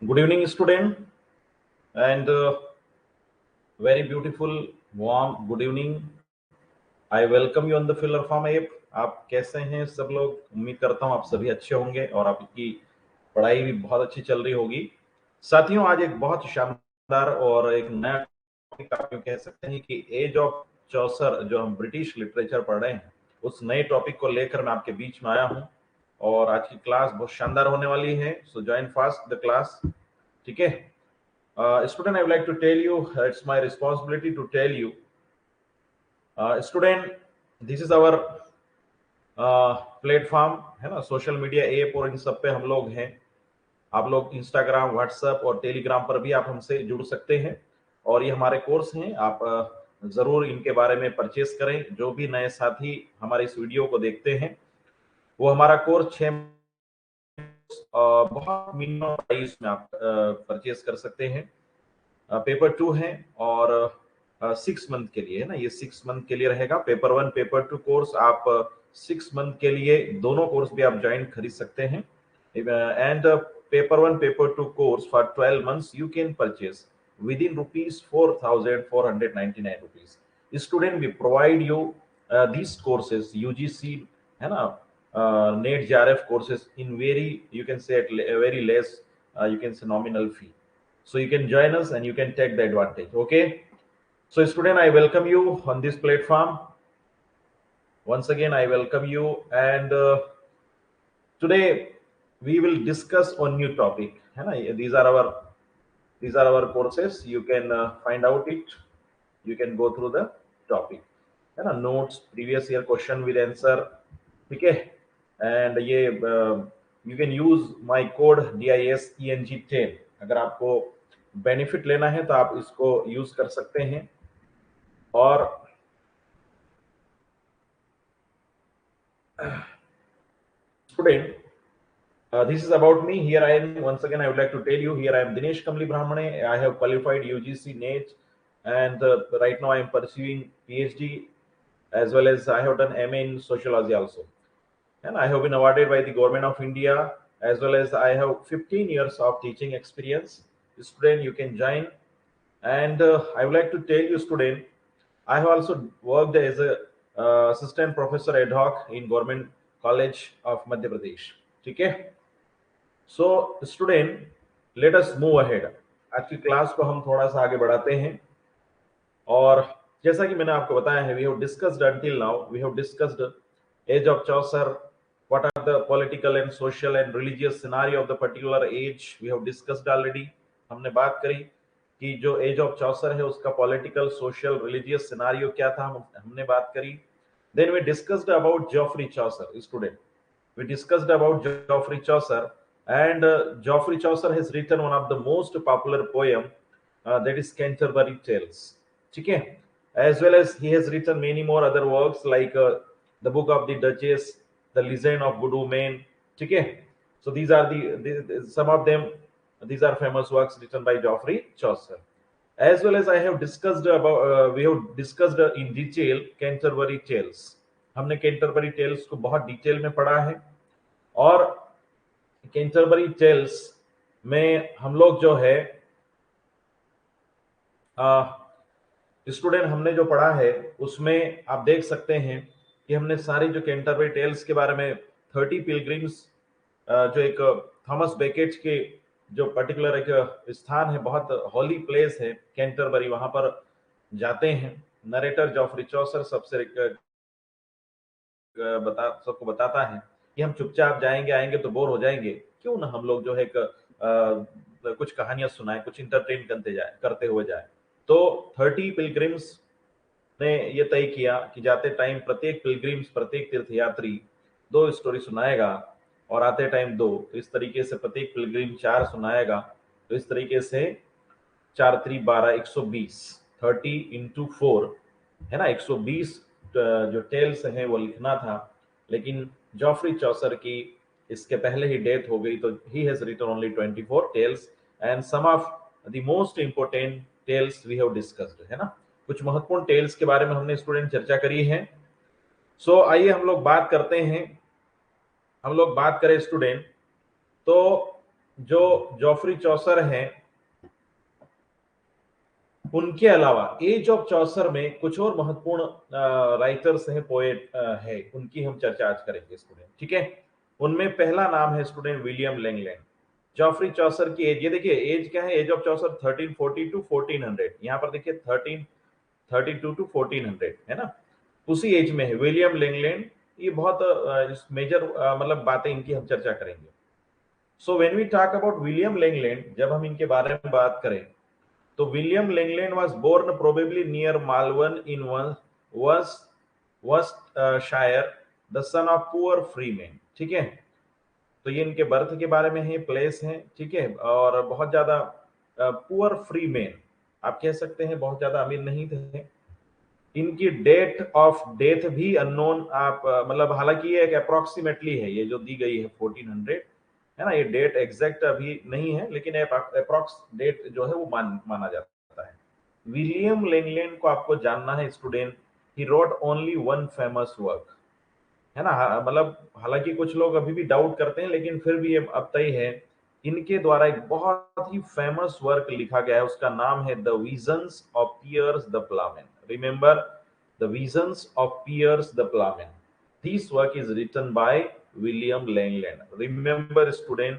Good evening, student, and very beautiful, warm good evening. I welcome you on the Filler Farm app. आप कैसे हैं सब लोग? उम्मीद करता हूँ आप सभी अच्छे होंगे और आपकी पढ़ाई भी बहुत अच्छी चल रही होगी। साथियों, आज एक बहुत शानदार और एक नया टॉपिक आप यूं कह सकते हैं कि एज ऑफ चौसर जो हम ब्रिटिश लिटरेचर पढ़ रहे हैं, उस नए टॉपिक को लेकर मैं आपके बीच में आया हूँ और आज की क्लास बहुत शानदार होने वाली है। सो ज्वाइन फास्ट द क्लास। ठीक है student, I would like to tell you, it's my responsibility to tell you, student, this is our platform है ना, सोशल मीडिया ऐप, और इन सब पे हम लोग हैं। आप लोग इंस्टाग्राम, व्हाट्सएप और टेलीग्राम पर भी आप हमसे जुड़ सकते हैं और ये हमारे कोर्स हैं। आप जरूर इनके बारे में परचेस करें। जो भी नए साथी हमारे इस वीडियो को देखते हैं, वो हमारा कोर्स 6 बहुत मिनिमम प्राइस में आप परचेस कर सकते हैं। पेपर 2 है और 6 मंथ के लिए है ना, ये 6 मंथ के लिए रहेगा। पेपर 1, पेपर 2 कोर्स आप 6 मंथ के लिए दोनों कोर्स भी आप ज्वाइन खरीद सकते हैं। And paper 1, paper 2 course for 12 months you can purchase within rupees 4,499 rupees. Student, we provide you these courses UGC है ना, net JRF courses in very, you can say at a very less, you can say nominal fee. So you can join us and you can take the advantage. Okay, so student, I welcome you on this platform. Once again I welcome you, and today we will discuss on new topic है ना। These are our courses. You can find out it, you can go through the topic है ना, notes, previous year question with answer। ठीक है, and ये you can use my code DISENG10। अगर आपको benefit लेना है तो आप इसको यूज कर सकते हैं। और student, this is about me. Here I am. Once again, I would like to tell you, here I am Dinesh Kamli Brahmane. I have qualified UGC NET, and right now I am pursuing PhD, as well as I have done MA in sociology also. And I have been awarded by the government of India, as well as I have 15 years of teaching experience. Student, you can join. And I would like to tell you, student, I have also worked as a assistant professor ad hoc in government college of Madhya Pradesh. ठीक है, so student, let us move ahead. आज की class को हम थोड़ा सा आगे बढ़ाते हैं। और जैसा कि मैंने आपको बताया है, we have discussed until now, we have discussed age of Chaucer, what are the political and social and religious scenario of the particular age. We have discussed already. हमने बात करी कि जो एज ऑफ चौसर है उसका पॉलिटिकल, सोशल, रिलीजियस सिनारियो क्या था, हमने बात करी। Then we discussed about Geoffrey Chaucer. Student, we discussed about Geoffrey Chaucer, and Geoffrey Chaucer has written one of the most popular poem, that is Canterbury Tales. ठीक है, as well as he has written many more other works like the Book of the Duchess, the Legend of Good Women. ठीक है, so these are the some of them, these are famous works written by Geoffrey Chaucer. As well as I have discussed about, we have discussed in detail Canterbury Tales. हमने Canterbury tales को बहुत detail में पढ़ा है। और Canterbury tales में हम लोग जो है स्टूडेंट, हमने जो पढ़ा है उसमें आप देख सकते हैं कि हमने सारी जो कैंटरबरी टेल्स के बारे में 30 पिलग्रिम्स, जो एक थॉमस बेकेट के जो पर्टिकुलर एक स्थान है, बहुत हॉली प्लेस है कैंटरबरी, वहां पर जाते हैं। नरेटर जॉफ्री चौसर सबसे सबको बताता है कि हम चुपचाप जाएंगे, आएंगे तो बोर हो जाएंगे, क्यों ना हम लोग जो है कुछ कहानियां सुनाएं, कुछ इंटरटेन करते हुए जाए। तो 30 पिलग्रिम्स ने ये तय किया कि जाते टाइम प्रत्येक पिलग्रिम्स, प्रत्येक तीर्थयात्री 2 स्टोरी सुनाएगा और आते टाइम 2। तो इस तरीके से प्रत्येक पिलग्रिम 4 सुनाएगा। तो इस तरीके से 4 3 12, 120, 30 into 4 है ना, 120 जो टेल्स हैं वो लिखना था। लेकिन जॉफ्री चौसर की इसके पहले ही डेथ हो गई, तो he has written only 24 tales, and some of the most important tales we have discussed, है ना। कुछ महत्वपूर्ण टेल्स के बारे में हमने स्टूडेंट चर्चा करी है। सो आइए हम लोग बात करते हैं, हम लोग बात करें स्टूडेंट। तो जो जॉफ्री चौसर हैं, उनके अलावा एज ऑफ चौसर में कुछ और महत्वपूर्ण राइटर्स हैं, पोएट है, उनकी हम चर्चा आज करेंगे स्टूडेंट। ठीक है, उनमें पहला नाम है स्टूडेंट विलियम लैंगलैंड। जॉफ्री चौसर की एज, ये देखिए एज क्या है, एज ऑफ चौसर 1340 टू 1400, यहाँ पर देखिए 1332 टू 1400 है ना, उसी एज में है विलियम लैंगलैंड। ये बहुत मेजर मतलब बातें इनकी हम चर्चा करेंगे। So when we talk about William Langland, जब हम इनके बारे में बात करें, तो William Langland was born probably near Malvern in Worcestershire, the son of poor freeman। ठीक है, तो ये इनके बर्थ के बारे में है, प्लेस है, ठीक है, और बहुत ज्यादा पुअर फ्री मैन, आप कह सकते हैं बहुत ज्यादा अमीर नहीं थे। इनकी डेट ऑफ डेथ भी अननोन, आप मतलब हालांकि ये एक अप्रोक्सीमेटली है, ये जो दी गई है 1400 है ना, ये डेट एग्जैक्ट अभी नहीं है, लेकिन अप्रोक्स डेट जो है वो माना जाता है। विलियम लैंगलैंड को आपको जानना है student, he wrote only one famous work, है ना, मतलब हालांकि कुछ लोग अभी भी डाउट करते हैं, लेकिन फिर भी ये अब तय है, इनके द्वारा एक बहुत ही फेमस वर्क लिखा गया है, उसका नाम है the visions of Piers the Ploughman. Remember the visions of Piers the Ploughman, this work is written by William Langland. Remember student,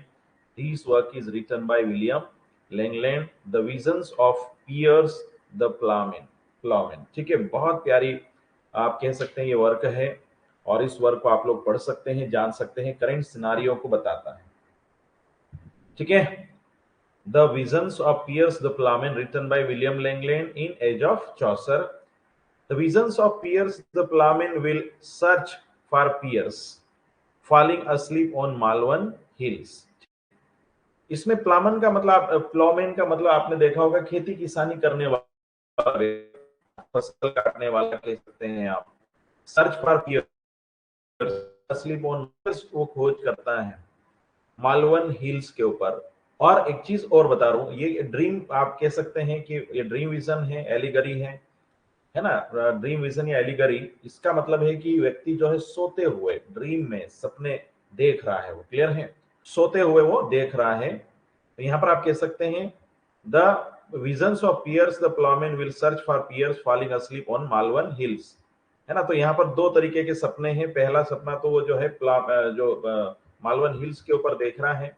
this work is written by William Langland, the visions of Piers the Ploughman. ठीक है, बहुत प्यारी आप कह सकते हैं ये work है, और इस वर्क को आप लोग पढ़ सकते हैं, जान सकते हैं, करेंट सिनारियो को बताता है। ठीक है, the visions of Piers the Ploughman written by William Langland in age of Chaucer. The visions of Piers the Ploughman will search for Piers falling asleep on Malvern Hills. इसमें Ploughman का मतलब, प्लॉमेन का मतलब आपने देखा होगा खेती किसानी करने वाला, फसल काटने वाला कह सकते हैं आप। Search for Piers, asleep on, वो खोज करता है मालवन हिल्स के ऊपर। और एक चीज और बता रहा हूं, ये ड्रीम आप कह सकते हैं कि ये ड्रीम विजन है, एलिगरी है ना, ड्रीम विजन या एलिगरी, इसका मतलब है कि व्यक्ति जो है सोते हुए ड्रीम में सपने देख रहा है, वो क्लियर है, सोते हुए वो देख रहा है। तो यहां पर आप कह सकते हैं the visions of Piers the Ploughman will search for Piers falling asleep on Malvern Hills, है ना। तो यहाँ पर दो तरीके के सपने हैं। पहला सपना तो वो जो है मालवन हिल्स के ऊपर देख रहा है।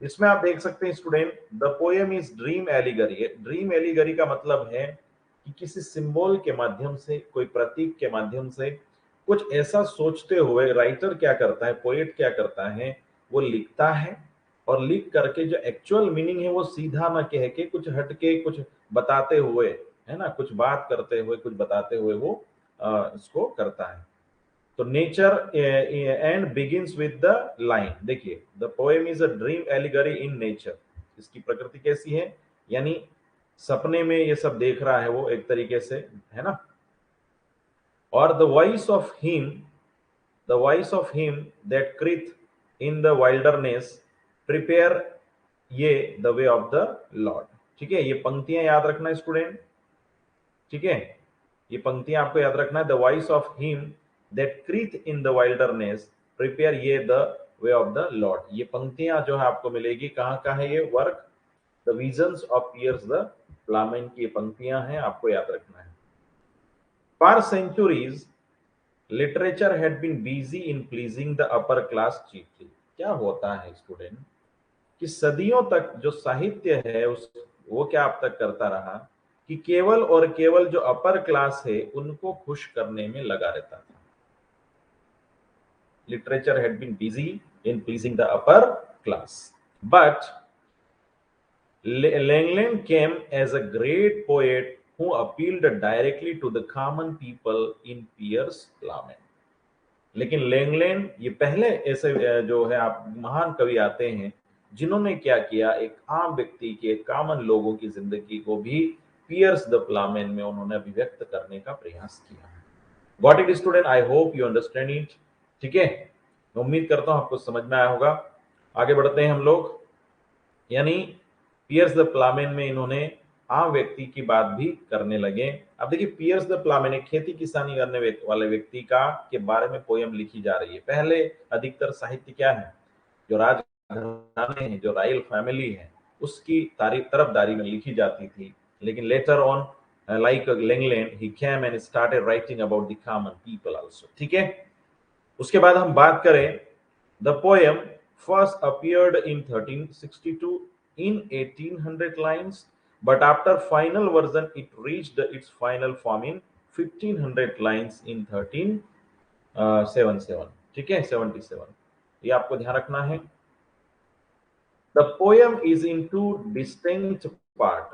इसमें आप देख सकते हैं student, the poem is dream allegory. Dream allegory का मतलब है कि किसी सिंबल के माध्यम से, कोई प्रतीक के माध्यम से कुछ ऐसा सोचते हुए राइटर क्या करता है, पोएट क्या करता है, वो लिखता है, और लिख करके जो एक्चुअल मीनिंग है वो सीधा ना कह के कुछ हटके कुछ बताते हुए, है ना, कुछ बात करते हुए, कुछ बताते हुए वो इसको करता है। तो nature and begins with the line, देखिए the poem is a dream allegory in nature. इसकी प्रकृति कैसी है, यानी सपने में ये सब देख रहा है वो एक तरीके से, है ना। और the voice of him that crieth in the wilderness prepare ye the way of the Lord. ठीक है, ये पंक्तियां याद रखना स्टूडेंट। ठीक है, ये पंक्तियां आपको याद रखना है। The voice of him that crieth in the wilderness prepare ye the way of the Lord. ये पंक्तियां जो है आपको मिलेगी कहां का है ये work, the visions of Piers the Ploughman की पंक्तियां हैं, आपको याद रखना है। For centuries literature had been busy in pleasing the upper class chiefly. क्या होता है स्टूडेंट कि सदियों तक जो साहित्य है उस वो क्या अब तक करता रहा कि केवल और केवल जो अपर क्लास है उनको खुश करने में लगा रहता था। Literature had been busy in pleasing the upper class, but Langland came as a great poet who appealed directly to the common people in Piers Plowman। लेकिन लैंगलैंड ये पहले ऐसे जो है आप महान कवि आते हैं जिन्होंने क्या किया, एक आम व्यक्ति के, कॉमन लोगों की जिंदगी को भी पियर्स द प्लामेन में उन्होंने अभिव्यक्त करने का प्रयास किया। Got it student, I hope you understand it. ठीक है, मैं उम्मीद करता हूं आपको समझ में आया होगा। आगे बढ़ते हैं हम लोग, यानी पियर्स द प्लामेन में इन्होंने आम व्यक्ति की बात भी करने लगे। अब देखिए पियर्स द प्लामेन एक खेती किसानी करने वाले व्यक्ति का के बारे में पोयम लिखी जा रही है। पहले अधिकतर साहित्य क्या है, जो राज घराने हैं, जो रॉयल फैमिली है, उसकी तारीफ तरफदारी में लिखी जाती थी। लेकिन later on like Langland he came and started writing about the common people also. ठीक है, उसके बाद हम बात करें, the poem first appeared in 1362 in 1800 lines, but after final version it reached its final form in 1500 lines in 1377। ठीक है, 77, ये आपको ध्यान रखना है। The poem is in two distinct part,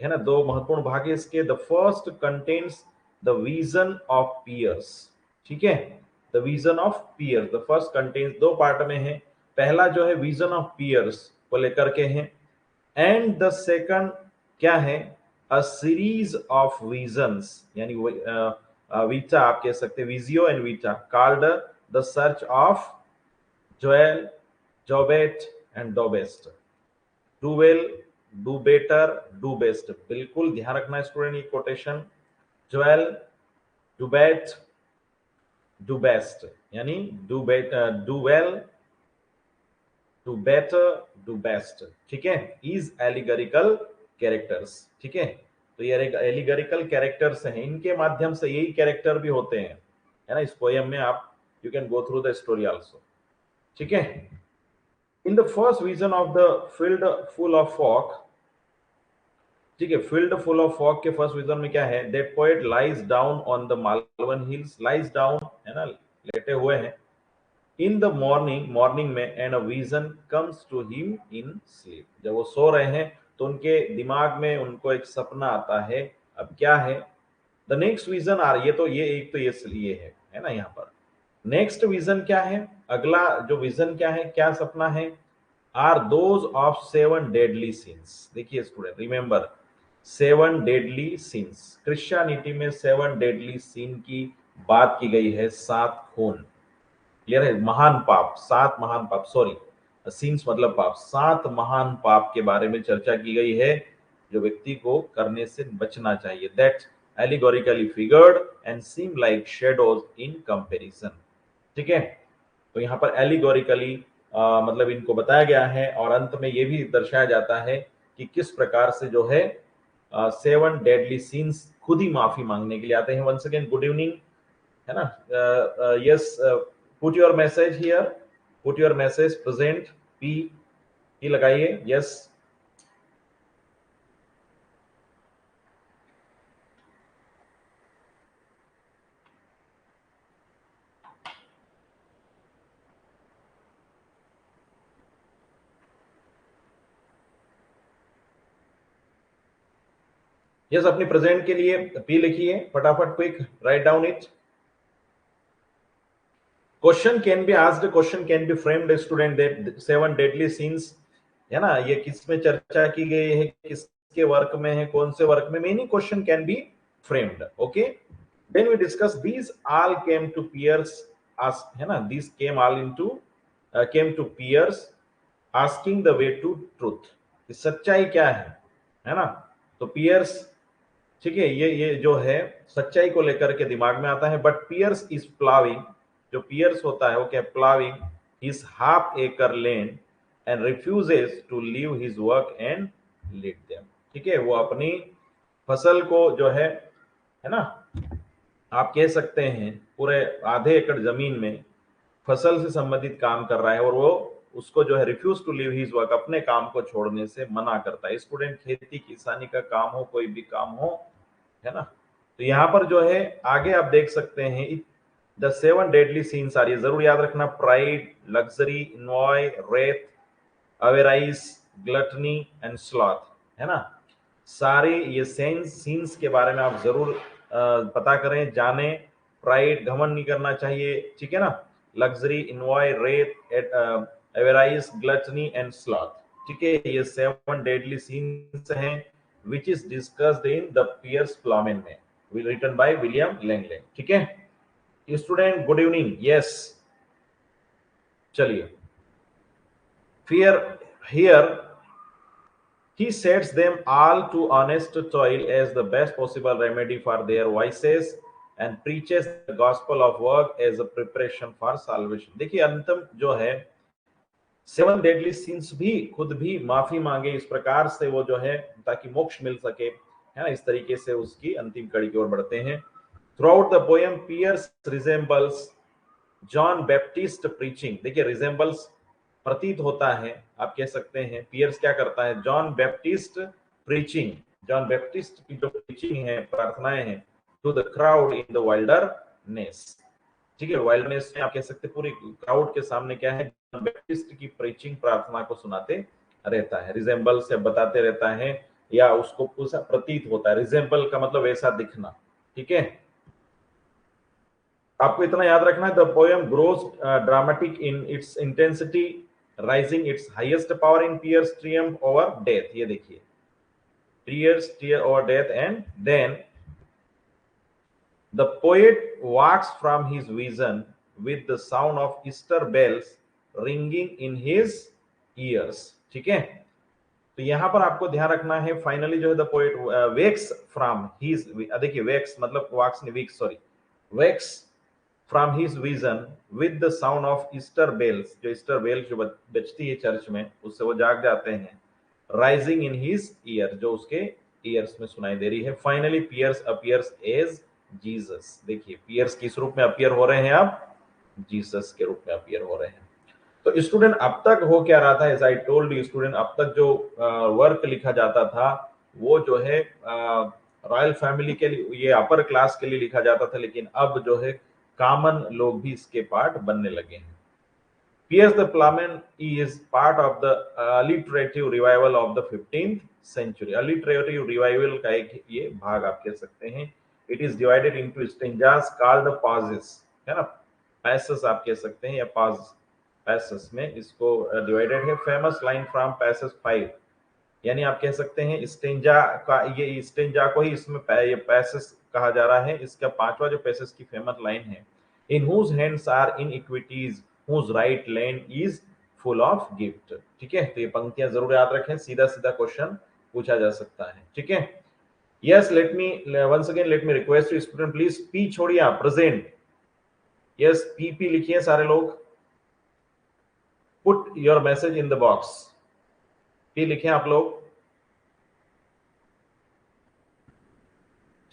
है ना, दो महत्वपूर्ण भाग है इसके। The first contains the vision of Piers. ठीक है, the vision of Piers, the first contains, दो पार्ट में है। पहला जो है विजन ऑफ पियर्स को लेकर के है, एंड द सेकंड क्या है, अ सीरीज ऑफ विजन्स, यानी वीटा आप कह सकते हैं, Visio and Vita, called the search of Dowel, Dobet and Dobest. Do well, do better, do best, बिल्कुल ध्यान रखना स्टूडेंट ये quotation. Dowel, do bet, do best, यानी do do well, do better, do best. ठीक है, is allegorical characters. ठीक है, तो ये एलिगोरिकल कैरेक्टर्स हैं, इनके माध्यम से यही कैरेक्टर भी होते हैं, है ना, इस पोएम में आप you can go through the story also. ठीक है, in the first vision of the field full of fog, ठीक है, फील्ड फुल ऑफ फॉग के फर्स्ट विजन में क्या है, that poet lies down on the Malvern hills, lies down है ना, लेटे हुए हैं, इन द मॉर्निंग, मॉर्निंग में, and a vision comes to him in sleep, जब वो सो रहे हैं तो उनके दिमाग में उनको एक सपना आता है। अब क्या है, द नेक्स्ट विजन आर, ये तो ये एक तो ये है ना, यहाँ पर नेक्स्ट विजन क्या है, अगला जो विजन क्या है, क्या सपना है, are those of 7 deadly sins. देखिए student, remember 7 deadly sins, Christianity में 7 डेडली सिन की बात की गई है, 7 खून, क्लियर है, महान पाप, 7 महान पाप, सॉरी सिंस मतलब पाप, 7 महान पाप के बारे में चर्चा की गई है जो व्यक्ति को करने से बचना चाहिए। That allegorically figured and seem like shadows in comparison. ठीक है, तो यहाँ पर एलिगोरिकली मतलब इनको बताया गया है, और अंत में ये भी दर्शाया जाता है कि किस प्रकार से जो है 7 डेडली सीन्स खुद ही माफी मांगने के लिए आते हैं। वंस अगेन गुड इवनिंग, है ना, yes, put your message here, put your message present, P लगाइए, यस। यस, अपनी प्रेजेंट के लिए पी लिखिए फटाफट, quick, write down it. Question can be asked, question can be framed student, that 7 deadly scenes, है ना, ये किस में चर्चा की गई है, किसके वर्क में है, कौन से वर्क में, many question can be framed. Okay, then we discuss these all came to Piers, है ना, these came all into came to Piers asking the way to truth, सच्चाई क्या है ना, तो पियर्स, ठीक है, ये जो है सच्चाई को लेकर के दिमाग में आता है। बट पियर्स इज प्लाविंग, जो पियर्स होता है वो क्या, ploughing his half acre land and refuses to leave his work and lead them. ठीक है, वो अपनी फसल को जो है ना, आप कह सकते हैं पूरे आधे एकड़ जमीन में फसल से संबंधित काम कर रहा है, और वो उसको जो है refuse to leave his work, अपने काम को छोड़ने से मना करता है। स्टूडेंट, खेती किसानी का काम हो, कोई भी काम हो, है ना, तो यहाँ पर जो है आगे आप देख सकते हैं द 7 डेडली सीन्स आर, ये जरूर याद रखना, pride, luxury, envy, wrath, avarice, gluttony and sloth, है ना, सारे ये सीन्स के बारे में आप जरूर पता करें, जाने। प्राइड, घमंड नहीं करना चाहिए, ठीक है ना, luxury, envy, wrath, avarice, gluttony and sloth. ठीक है, ये 7 डेडली सीन्स हैं which is discussed in the Piers Plowman में, written by William Langley। ठीक है स्टूडेंट, गुड इवनिंग, यस, चलिए, fear here he sets them all to honest toil as the best possible remedy for their vices and preaches the gospel of work as a preparation for salvation। देखिए अंतम जो है 7 deadly since भी खुद भी माफी मांगे, इस प्रकार से वो जो है ताकि मोक्ष मिल सके, है ना, इस तरीके से उसकी अंतिम कड़ी की ओर बढ़ते हैं। Throughout the poem Piers resembles John Baptist preaching. देखिए रिजेंबल्स प्रतीत होता है, आप कह सकते हैं पियर्स क्या करता है, John Baptist preaching, John Baptist की जो प्रीचिंग है, प्रार्थनाएं हैं, to the crowd in the wilderness. ठीक है, वाइल्डनेस में आप कह सकते पूरी क्राउड के सामने क्या है, जॉन बैप्टिस्ट की प्रीचिंग प्रार्थना को सुनाते रहता है। रिजेंबल से बताते रहता है या उसको पूरा प्रतीत होता है, रिजेंबल का मतलब ऐसा दिखना। ठीक है, आपको इतना याद रखना है, the poem grows dramatic in its intensity, rising its highest power in Piers triumph over death. ये देखिए, Piers triumph over death, and then the poet walks from his vision with the sound of Easter bells ringing in his ears। ठीक है, तो यहां पर आपको ध्यान रखना है, फाइनली जो है the poet wakes from his, देखिए वेक्स मतलब वाक्स नहीं weeks, sorry, wakes from his vision with the sound of Easter bells, जो ईस्टर बेल जो बजती है चर्च में, उससे वो जाग जाते हैं। राइजिंग इन हिज ईयर, जो उसके ईयर्स में सुनाई दे रही है। Finally Piers appears as Jesus. देखिए पियर्स किस रूप में अपीयर हो रहे हैं, अब जीसस के रूप में अपीयर हो रहे हैं। तो स्टूडेंट अब तक हो क्या रहा था, as I told you student, अब तक जो वर्क लिखा जाता था वो जो है रॉयल फैमिली के लिए, ये अपर क्लास के लिए लिखा जाता था, लेकिन अब जो है कॉमन लोग भी इसके पार्ट बनने लगे हैं। Piers the Plowman is part of the alliterative revival of the 15th century। alliterative revival का एक ये भाग आप कह सकते हैं। It is divided into stanzas called pauses, है ना, passages आप कह सकते हैं, या passages में इसको divided है। Famous line from passage 5, यानी आप कह सकते हैं स्टेंजा का, ये स्टेंजा को ही इसमें ये पैसेज कहा जा रहा है। इसका पांचवा जो पैसेज की फेमस लाइन है, in whose hands are iniquities whose right hand is full of gift. ठीक है, तो ये पंक्तियां जरूर याद रखें, सीधा सीधा क्वेश्चन पूछा जा सकता है। ठीक है, yes, let me once again let me request you student, please P छोड़िए आप, प्रेजेंट, यस पी लिखिए सारे लोग, put your message in the box, P लिखें आप लोग।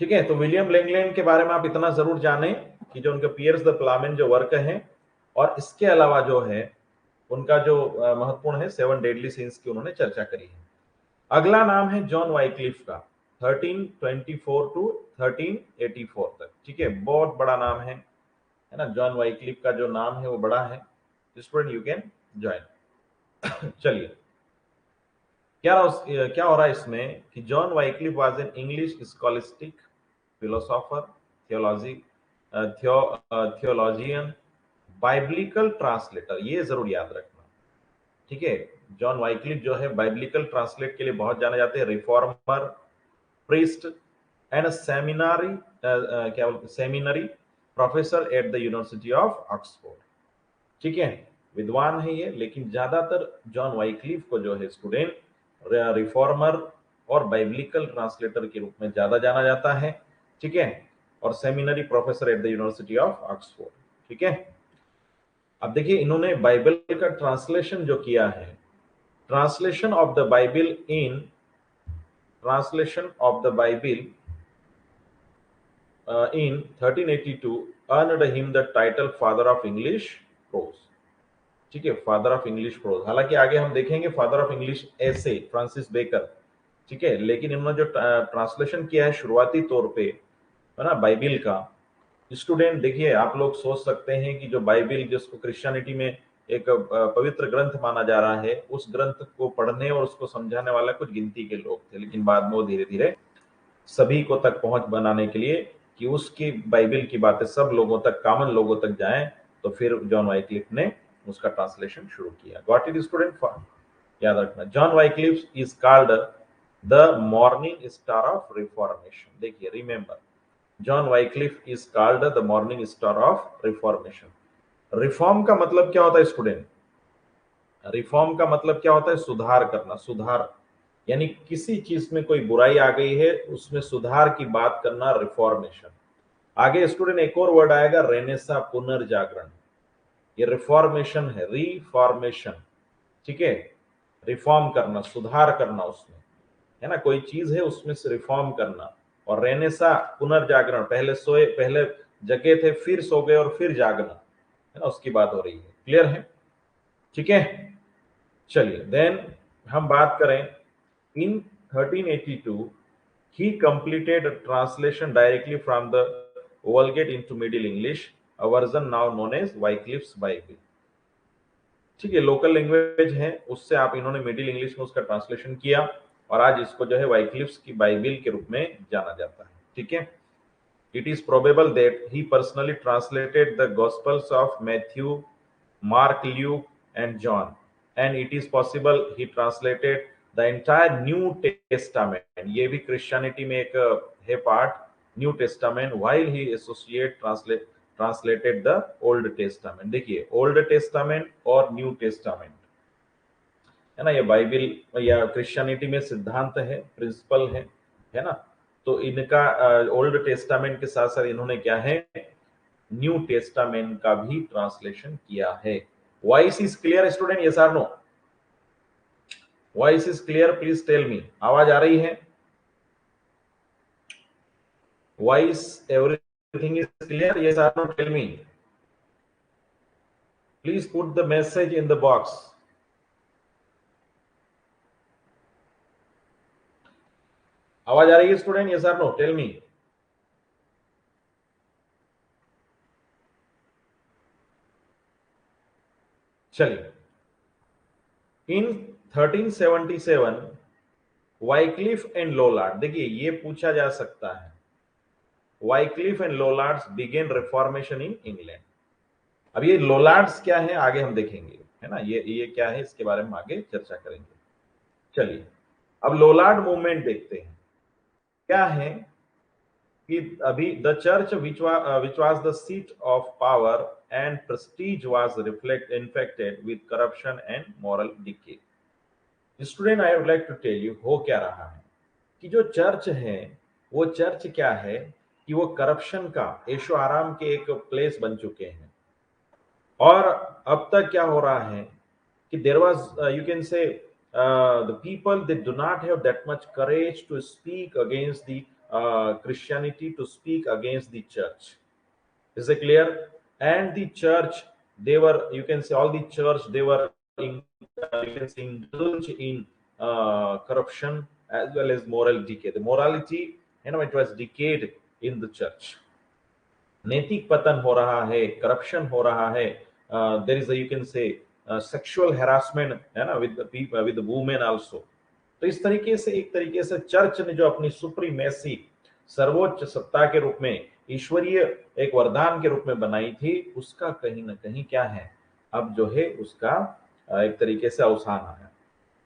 ठीक है, तो विलियम लैंगलैंड के बारे में आप इतना जरूर जानें कि जो उनके पियर्स द प्लामेन जो वर्क है, और इसके अलावा जो है उनका जो महत्वपूर्ण है 7 डेडली सिंस की उन्होंने चर्चा करी है। अगला नाम है जॉन वाइक्लिफ का, 1324 टू 1384 तक। ठीक है, बहुत बड़ा नाम है ना, जॉन वाइक्लिफ का जो नाम है वो बड़ा है। Student you can join. चलिए, क्या हो रहा है इसमें कि John Wycliffe was an English scholastic philosopher, theologian, biblical translator, ये जरूर याद रखना। ठीक है, जॉन वाइक्लिफ जो है बाइबलिकल ट्रांसलेट के लिए बहुत जाने जाते हैं, रिफॉर्मर, प्रीस्ट एंड सेमिनरी, क्या बोलते, seminary professor at the university of Oxford. ठीक है, विद्वान है ये, लेकिन ज्यादातर जॉन वाइक्लिफ को जो है स्टूडेंट रिफॉर्मर और बाइबलिकल ट्रांसलेटर के रूप में ज्यादा जाना जाता है। ठीक है, और seminary professor at the university of Oxford. ठीक है, अब देखिए इन्होंने बाइबल का ट्रांसलेशन जो किया है, translation of the Bible in in 1382 earned him the title father of English prose। ठीक है, फादर ऑफ इंग्लिश प्रोज, हालांकि आगे हम देखेंगे फादर ऑफ इंग्लिश ऐसे फ्रांसिस बेकर। ठीक है, लेकिन इन्होंने जो ट्रांसलेशन किया है शुरुआती तौर पे, है ना, बाइबिल का, स्टूडेंट देखिए आप लोग सोच सकते हैं कि जो बाइबिल जिसको क्रिश्चियनिटी में एक पवित्र ग्रंथ माना जा रहा है, उस ग्रंथ को पढ़ने और उसको समझाने वाला कुछ गिनती के लोग थे, लेकिन बाद में वो धीरे धीरे सभी को तक पहुंच बनाने के लिए कि उसकी बाइबिल की बातें सब लोगों तक, कॉमन लोगों तक जाएं, तो फिर जॉन वाइक्लिफ ने उसका ट्रांसलेशन शुरू किया। गॉट इट स्टूडेंट, याद रखना, John Wycliffe is called the morning star of Reformation. देखिए remember, John Wycliffe is called the morning star of Reformation. Reform का मतलब क्या होता है स्टूडेंट, रिफॉर्म का मतलब क्या होता है, सुधार करना, सुधार, यानी किसी चीज में कोई बुराई आ गई है उसमें सुधार की बात करना, रिफॉर्मेशन। आगे स्टूडेंट एक और वर्ड आएगा, रेनेसा, पुनर्जागरण, ये रिफॉर्मेशन है, रिफॉर्मेशन। ठीक है, रिफॉर्म करना, सुधार करना उसमें, है ना, कोई चीज है उसमें से रिफॉर्म करना। और रेनेसा पुनर्जागरण, पहले सोए, पहले जगे थे फिर सो गए और फिर जागना, है ना, उसकी बात हो रही है। क्लियर है? ठीक है, चलिए देन हम बात करें इन 1382 he completed a translation directly from the Vulgate into Middle English, a version now known as Wycliffe's Bible। ठीक है, लोकल लैंग्वेज है, उससे आप इन्होंने मिडिल इंग्लिश में उसका ट्रांसलेशन किया और आज इसको जो है वाइक्लिफ्स की बाइबिल के रूप में जाना जाता है। ठीक है, it is probable that he personally translated the Gospels of Matthew, Mark, Luke, and John, and it is possible he translated the entire New Testament। ये भी क्रिश्चियनिटी में एक है part, new testament, while he associate translated the Old Testament। देखिए, old testament और new Testament, है ना, ये बाइबिल या क्रिश्चियनिटी में सिद्धांत है, प्रिंसिपल है ना। तो इनका ओल्ड टेस्टामेंट के साथ साथ इन्होंने क्या है, न्यू टेस्टामेंट का भी ट्रांसलेशन किया है। Voice is clear student? Yes और no? Voice is clear? Please tell me. आवाज आ रही है? Voice, everything is clear? Yes और no? Tell me, please put the message in the box. आवाज आ रही है स्टूडेंट? यस और नो? Tell me. चलिए, इन 1377 वाइक्लिफ एंड लोलार्ड, देखिए ये पूछा जा सकता है, Wycliffe and Lollards began Reformation in England. अब ये लोलार्ड्स क्या है आगे हम देखेंगे, है ना, ये क्या है इसके बारे में आगे चर्चा करेंगे। चलिए, अब लोलार्ड मूवमेंट देखते हैं क्या है कि अभी the church which was the seat of power and prestige was reflect infected with corruption and moral decay. Student, I would like to tell you हो क्या रहा है कि जो चर्च है, वो चर्च क्या है कि वो करप्शन का, ऐशो आराम के एक प्लेस बन चुके हैं। और अब तक क्या हो रहा है कि there was, you can say, the people they do not have that much courage to speak against the Christianity, to speak against the church। Is it clear? And the church, they were, you can say, all the church, they were in, you can say, indulge in corruption as well as moral decay। The morality, you know, it was decayed in the church। नैतिक पतन हो रहा है, corruption हो रहा है, there is, you can say, sexual harassment, है ना, विद वुमेन आल्सो। तो इस तरीके से, एक तरीके से चर्च ने जो अपनी सुप्रीमेसी, सर्वोच्च सत्ता के रूप में, ईश्वरीय एक वरदान के रूप में बनाई थी, उसका कहीं ना कहीं क्या है, अब जो है उसका एक तरीके से अवसान आया।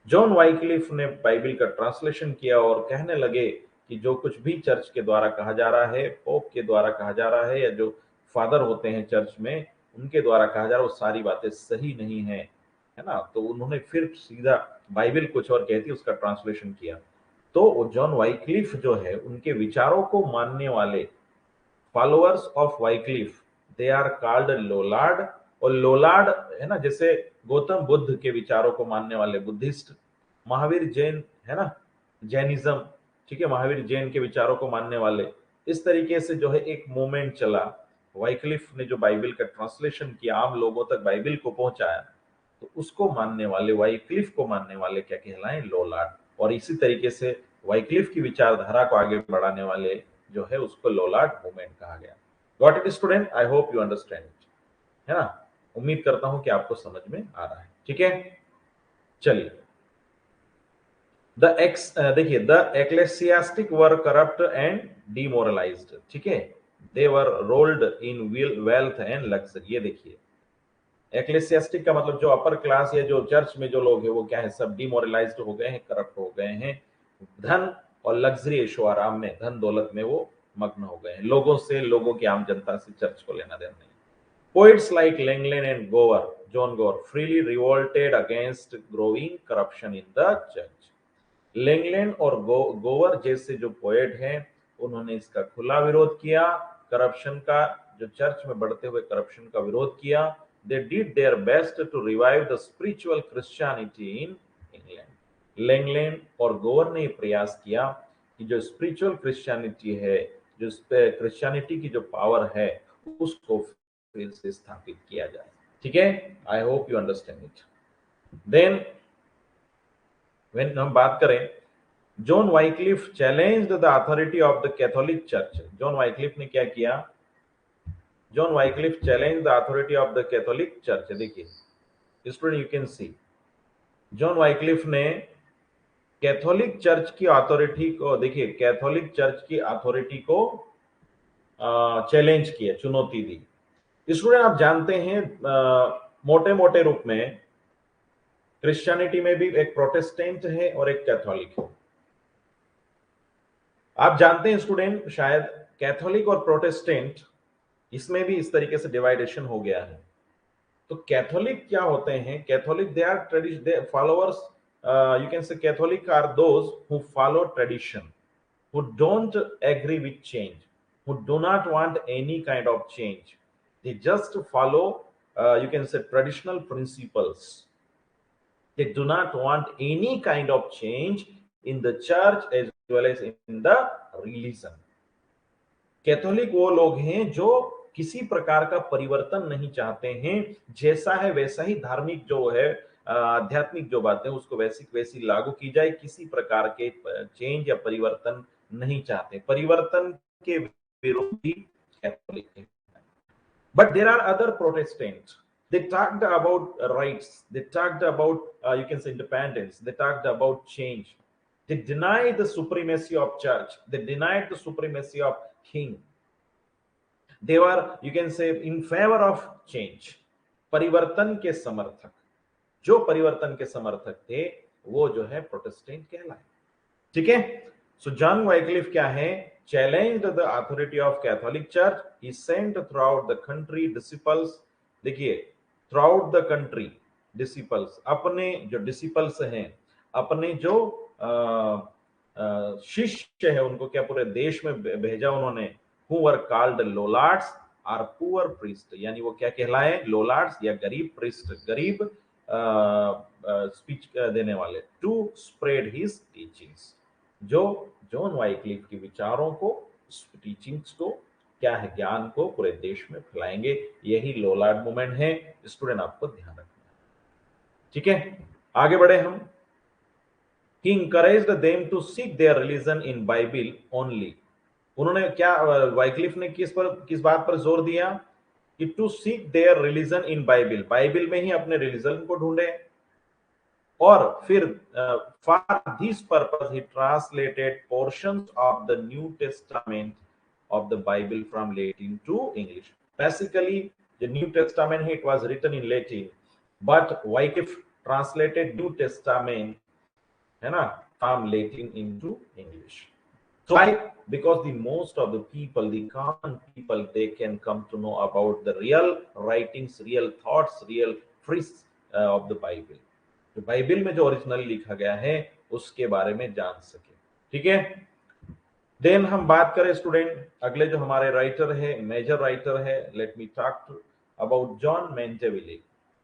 जॉन वाइक्लिफ ने बाइबल का ट्रांसलेशन किया और कहने लगे कि जो कुछ भी चर्च के द्वारा कहा जा रहा है, पोप के द्वारा कहा जा रहा है, या जो फादर होते हैं चर्च में उनके द्वारा कहा जा रहा है, वो सारी बातें सही नहीं है ना। तो उन्होंने फिर सीधा बाइबल कुछ और कहती है उसका ट्रांसलेशन किया। तो जॉन वाइक्लिफ जो है, उनके विचारों को मानने वाले followers of Wycliffe, they are called Lollard. और लोलार्ड, है ना, जैसे गौतम बुद्ध के विचारों को मानने वाले बुद्धिस्ट, महावीर जैन, है ना, जैनिज्म, ठीक है, महावीर जैन के विचारों को मानने वाले, इस तरीके से जो है एक मूवमेंट चला। वाइक्लिफ ने जो बाइबल का ट्रांसलेशन किया, आम लोगों तक बाइबल को पहुंचाया, तो उसको मानने वाले, वाइक्लिफ को मानने वाले क्या कहलाएं? लोलार्ड। और इसी तरीके से वाइक्लिफ की विचारधारा को आगे बढ़ाने वाले जो है उसको लोलार्ड मूवमेंट कहा गया। Got it student? I hope you understand it, है ना। उम्मीद करता हूं कि आपको समझ में आ रहा है। ठीक है, चलिए, देखिए, the ecclesiastic were corrupt and demoralised. ठीक है, they were rolled in wealth and luxury. ये देखिए, एक्लेसियास्टिक का मतलब जो अपर क्लास या जो चर्च में जो लोग हैं वो क्या है, सब डिमोरलाइज्ड हो गए हैं, करप्ट हो गए हैं, धन और लग्जरी, ऐशो आराम में, धन दौलत में वो मग्न हो गए हैं। लोगों से, लोगों की आम जनता से चर्च को लेना देना नहीं। Poets like Langland and Gower, John Gower, freely revolted against growing corruption in the church। Langland और गोवर जैसे जो पोएट हैं, उन्होंने इसका खुला विरोध किया, करप्शन का, जो चर्च में बढ़ते हुए करप्शन का विरोध किया। they did their best to revive the spiritual Christianity in England. Langland और गोवर ने प्रयास किया कि जो स्पिरिचुअल क्रिश्चियनिटी है, जो क्रिश्चियनिटी की जो पावर है, उसको फिर से स्थापित किया जाए। ठीक है, I hope you understand it. Then when हम बात करें, John Wycliffe challenged the authority of the Catholic church. John Wycliffe ने क्या किया? John Wycliffe challenge the authority of the Catholic church. देखिए student, you can see John Wycliffe ने Catholic church की authority को, देखिए कैथोलिक चर्च की authority को चैलेंज किया, चुनौती दी। स्टूडेंट आप जानते हैं मोटे मोटे रूप में क्रिश्चियनिटी में भी एक प्रोटेस्टेंट है और एक कैथोलिक है। आप जानते हैं स्टूडेंट, शायद कैथोलिक और प्रोटेस्टेंट इसमें भी इस तरीके से डिवाइडेशन हो गया है। तो कैथोलिक क्या होते हैं? Catholic they are tradition followers, you can say Catholic are those who follow tradition, who don't agree with change, who do not want any kind of change. They just follow, you can say, traditional principles. They do not want any kind of change in the church as well as in the religion. Catholic वो लोग हैं जो किसी प्रकार का परिवर्तन नहीं चाहते हैं, जैसा है वैसा ही धार्मिक जो है, आध्यात्मिक जो बातें उसको वैसी लागू की जाए, किसी प्रकार के चेंज या परिवर्तन नहीं चाहते। परिवर्तन के विरोधी कैथोलिक है। But there are other Protestants, they talked about rights, they talked about you can say independence, they talked about change. They denied the supremacy of church, they denied the supremacy of king. They were, you can say, in favor of change. परिवर्तन के समर्थक, जो परिवर्तन के समर्थक थे वो जो है प्रोटेस्टेंट कहलाए। ठीक है, सो जॉन वाइक्लिफ क्या है? Challenged the authority of Catholic church, he sent throughout the country disciples. देखिए, throughout the country disciples, अपने जो डिसिपल्स हैं, अपने जो शिष्य है, उनको क्या पूरे देश में भेजा उन्होंने। who were called lollards or poor priest, यानी वो क्या कहलाए? लोलार्ड्स या गरीब प्रिस्ट, गरीब स्पीच देने वाले। टू स्प्रेड हिज टीचिंग्स, जो जॉन वाइक्लिफ के विचारों को, टीचिंग्स को, क्या है, ज्ञान को पूरे देश में फैलाएंगे। यही लोलार्ड मूवमेंट है। स्टूडेंट आपको ध्यान रखना है। ठीक है, आगे बढ़े हम। He encouraged them to seek their religion in Bible only. उन्होंने क्या, वाइक्लिफ ने किस बात पर जोर दिया? कि to seek their religion in Bible, Bible में ही अपने रिलीजन को ढूंढे। और फिर फॉर दिस पर्पस ही translated portions of the New Testament of the Bible from Latin to English. Basically the New Testament है, it was written in Latin, but Wycliffe translated New Testament, है ना, from Latin into English. So why? Because the most of the people, the common people, they can come to know about the real writings, real thoughts, real truths of the Bible. तो Bible में जो original लिखा गया है उसके बारे में जान सके। ठीक है, देन हम बात करें स्टूडेंट, अगले जो हमारे राइटर है, मेजर राइटर है, let me talk about John Mandeville.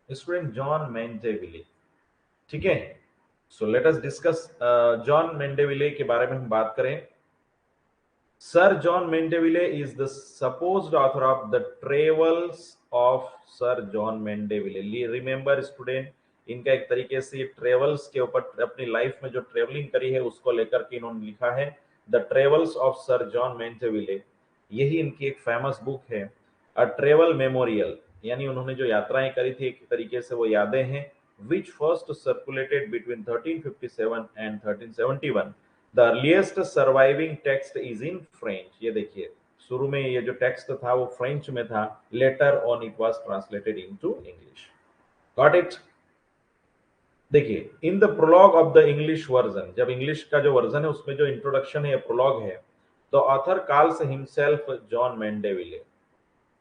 Student, John Mandeville. ठीक है, so let us discuss John Mandeville के बारे में हम बात करें। Sir John Mandeville is the supposed author of the Travels of Sir John Mandeville. Remember student, इनका एक तरीके से ट्रेवल्स के ऊपर, अपनी लाइफ में जो ट्रेवलिंग करी है उसको लेकर के इन्होंने लिखा है, the travels of Sir John Mandeville. यही इनकी एक फेमस बुक है। अ ट्रेवल मेमोरियल, यानी उन्होंने जो यात्राएं करी थी, एक तरीके से वो यादें हैं, which first circulated between 1357 and 1371. The earliest surviving text is in French. ये देखिए, शुरू में ये जो टेक्स्ट था वो फ्रेंच में था, later on it was translated into English. Got it? देखिए, in the prologue of the English version, जब इंग्लिश का जो वर्जन है उसमें जो इंट्रोडक्शन है, प्रोलॉग है, तो author calls himself John Mandeville.